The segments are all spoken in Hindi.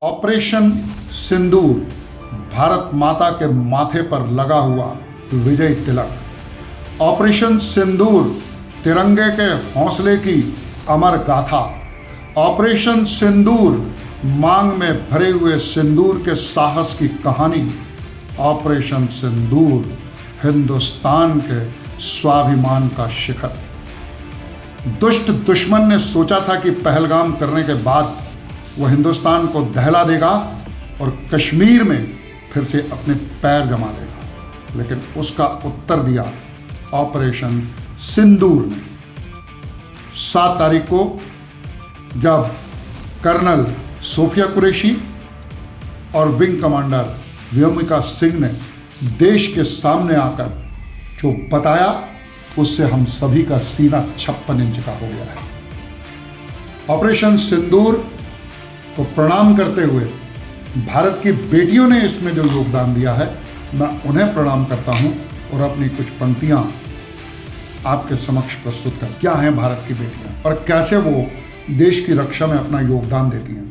ऑपरेशन सिंदूर भारत माता के माथे पर लगा हुआ विजय तिलक। ऑपरेशन सिंदूर तिरंगे के हौसले की अमर गाथा। ऑपरेशन सिंदूर मांग में भरे हुए सिंदूर के साहस की कहानी। ऑपरेशन सिंदूर हिंदुस्तान के स्वाभिमान का शिखर। दुष्ट दुश्मन ने सोचा था कि पहलगाम करने के बाद वह हिंदुस्तान को दहला देगा और कश्मीर में फिर से अपने पैर जमा लेगा, लेकिन उसका उत्तर दिया ऑपरेशन सिंदूर ने। 7 तारीख को जब कर्नल सोफिया कुरैशी और विंग कमांडर व्योमिका सिंह ने देश के सामने आकर जो बताया, उससे हम सभी का सीना 56 इंच का हो गया है। ऑपरेशन सिंदूर को प्रणाम करते हुए भारत की बेटियों ने इसमें जो योगदान दिया है, मैं उन्हें प्रणाम करता हूं और अपनी कुछ पंक्तियां आपके समक्ष प्रस्तुत कर। क्या हैं भारत की बेटियां और कैसे वो देश की रक्षा में अपना योगदान देती हैं।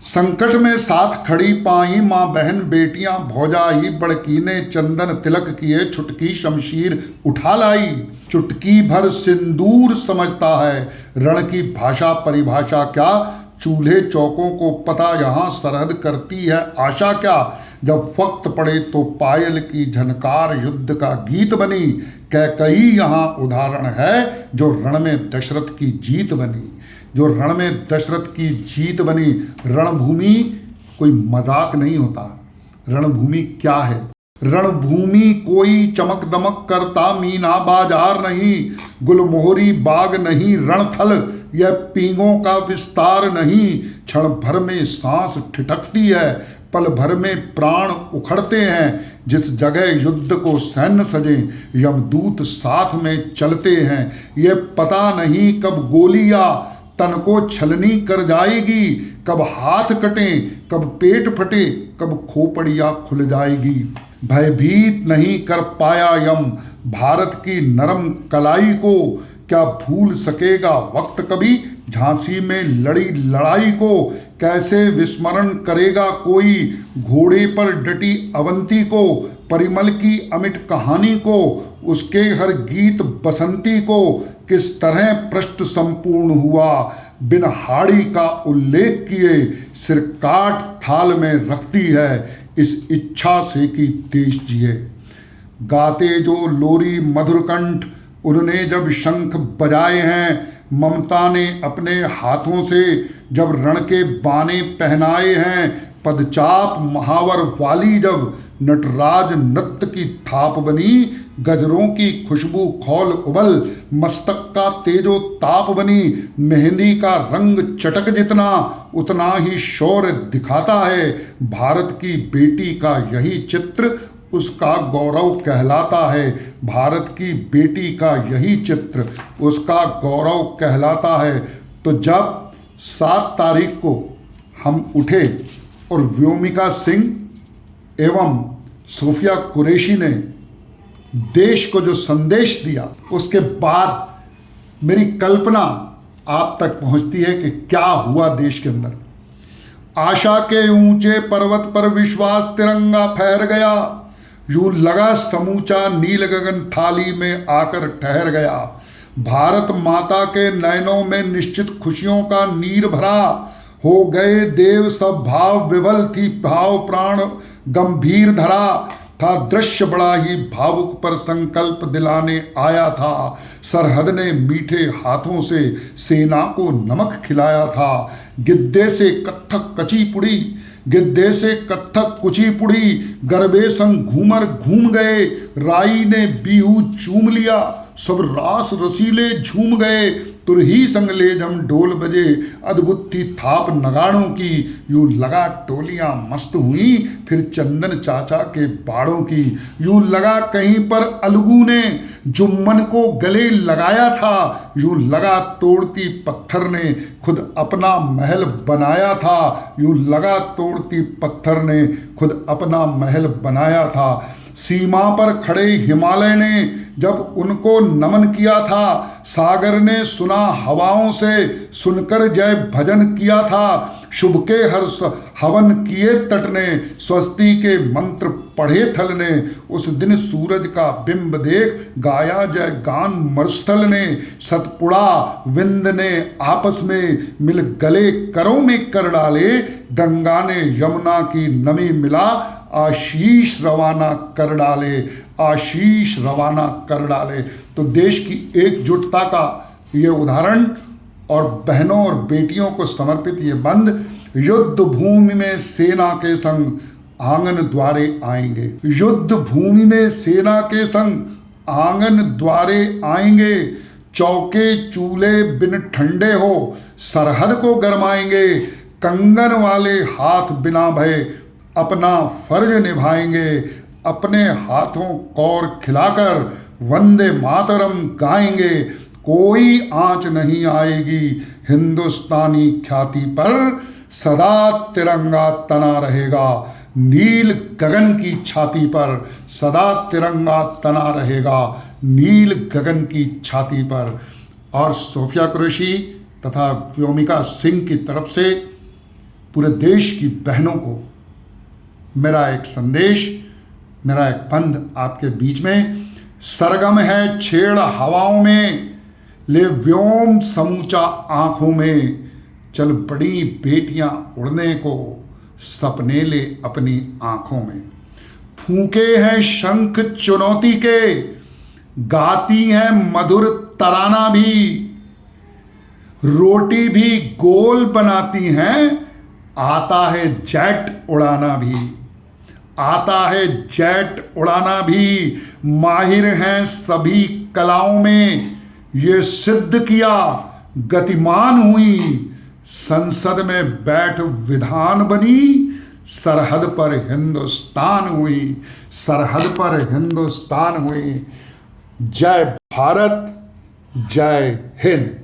संकट में साथ खड़ी पाई माँ बहन बेटियां, भौजाई बड़की ने चंदन तिलक किए, छुटकी शमशीर उठा लाई। चुटकी भर सिंदूर समझता है, रण की भाषा परिभाषा क्या। चूल्हे चौकों को पता, यहाँ सरहद करती है आशा क्या। जब वक्त पड़े तो पायल की झनकार युद्ध का गीत बनी। कैकई यहाँ उदाहरण है, जो रण में दशरथ की जीत बनी। जो रण में दशरथ की जीत बनी। रणभूमि कोई मजाक नहीं होता। रणभूमि क्या है? रणभूमि कोई चमक दमक करता मीना बाजार नहीं, गुलमोहरी बाग नहीं रणथल, यह पींगों का विस्तार नहीं। क्षण भर में सांस ठिठकती है, पल भर में प्राण उखड़ते हैं। जिस जगह युद्ध को सैन्य सजे, यमदूत साथ में चलते हैं। ये पता नहीं कब गोलियां तन को छलनी कर जाएगी, कब हाथ कटे, कब पेट फटे, कब खोपड़ियां खुल जाएगी। भयभीत नहीं कर पाया यम भारत की नरम कलाई को, क्या भूल सकेगा वक्त कभी झांसी में लड़ी लड़ाई को। कैसे विस्मरण करेगा कोई घोड़े पर डटी अवंती को, परिमल की अमिट कहानी को, उसके हर गीत बसंती को। किस तरह पृष्ठ संपूर्ण हुआ, बिन हाड़ी का उल्लेख किए, सिर काट थाल में रखती है, इस इच्छा से कि देश जिए। गाते जो लोरी मधुरकंठ, उन्होंने जब शंख बजाए हैं। ममता ने अपने हाथों से जब रण के बाने पहनाए हैं। पदचाप महावर वाली जब नटराज नृत्य की थाप बनी। गजरों की खुशबू खौल उबल, मस्तक का तेजो ताप बनी। मेहंदी का रंग चटक जितना, उतना ही शौर्य दिखाता है। भारत की बेटी का यही चित्र उसका गौरव कहलाता है। भारत की बेटी का यही चित्र उसका गौरव कहलाता है। तो जब 7 तारीख को हम उठे और व्योमिका सिंह एवं सोफिया कुरैशी ने देश को जो संदेश दिया, उसके बाद मेरी कल्पना आप तक पहुंचती है कि क्या हुआ देश के अंदर। आशा के ऊंचे पर्वत पर विश्वास तिरंगा फहर गया। यूं लगा समूचा नील गगन थाली में आकर ठहर गया। भारत माता के नयनों में निश्चित खुशियों का नीर भरा। हो गए देव सब भाव विवल थी, भाव प्राण गंभीर धरा था। दृश्य बड़ा ही भावुक पर संकल्प दिलाने आया था। सरहद ने मीठे हाथों से सेना को नमक खिलाया था। गिद्दे से कत्थक कचीपुड़ी, गिद्दे से कत्थक कुचीपुड़ी, गरबे संग घूमर घूम गए। राई ने बीहू चूम लिया, सब रास रसीले झूम गए। तुरही संग ले जम ढोल बजे, अद्भुत थी थाप नगाड़ों की। यूं लगा टोलियां मस्त हुई, फिर चंदन चाचा के बाड़ों की। यूं लगा कहीं पर अलगू ने जुम्मन को गले लगाया था। यूं लगा तोड़ती पत्थर ने खुद अपना महल बनाया था। यूं लगा तोड़ती पत्थर ने खुद अपना महल बनाया था। सीमा पर खड़े हिमालय ने जब उनको नमन किया था, सागर ने सुना हवाओं से सुनकर जय भजन किया था। शुभ के हर हवन किए तट ने, स्वस्ति के मंत्र पढ़े थल ने। उस दिन सूरज का बिंब देख गाया जय गान मरुस्थल ने। सतपुड़ा विंद ने आपस में मिल गले करों में कर डाले, गंगा ने यमुना की नमी मिला आशीष रवाना कर डाले, आशीष रवाना कर डाले। तो देश की एकजुटता का ये उदाहरण और बहनों और बेटियों को समर्पित ये बंद, युद्ध भूमि में सेना के संग आंगन द्वारे आएंगे, युद्ध भूमि में सेना के संग आंगन द्वारे आएंगे। चौके चूल्हे बिन ठंडे हो सरहद को गरमाएंगे, कंगन वाले हाथ बिना भय अपना फर्ज निभाएंगे। अपने हाथों कौर खिलाकर वंदे मातरम गाएंगे, कोई आंच नहीं आएगी हिंदुस्तानी ख्याति पर, सदा तिरंगा तना रहेगा नील गगन की छाती पर, सदा तिरंगा तना रहेगा नील गगन की छाती पर। और सोफिया कुरैशी तथा व्योमिका सिंह की तरफ से पूरे देश की बहनों को मेरा एक संदेश, मेरा एक बंद आपके बीच में। सरगम है छेड़ हवाओं में, ले व्योम समूचा आंखों में, चल बड़ी बेटियां उड़ने को सपने ले अपनी आंखों में। फूंके हैं शंख चुनौती के, गाती हैं मधुर तराना भी, रोटी भी गोल बनाती हैं, आता है जेट उड़ाना भी, आता है जेट उड़ाना भी। माहिर हैं सभी कलाओं में, ये सिद्ध किया गतिमान हुई, संसद में बैठ विधान बनी, सरहद पर हिंदुस्तान हुई, सरहद पर हिंदुस्तान हुई। जय भारत, जय हिंद।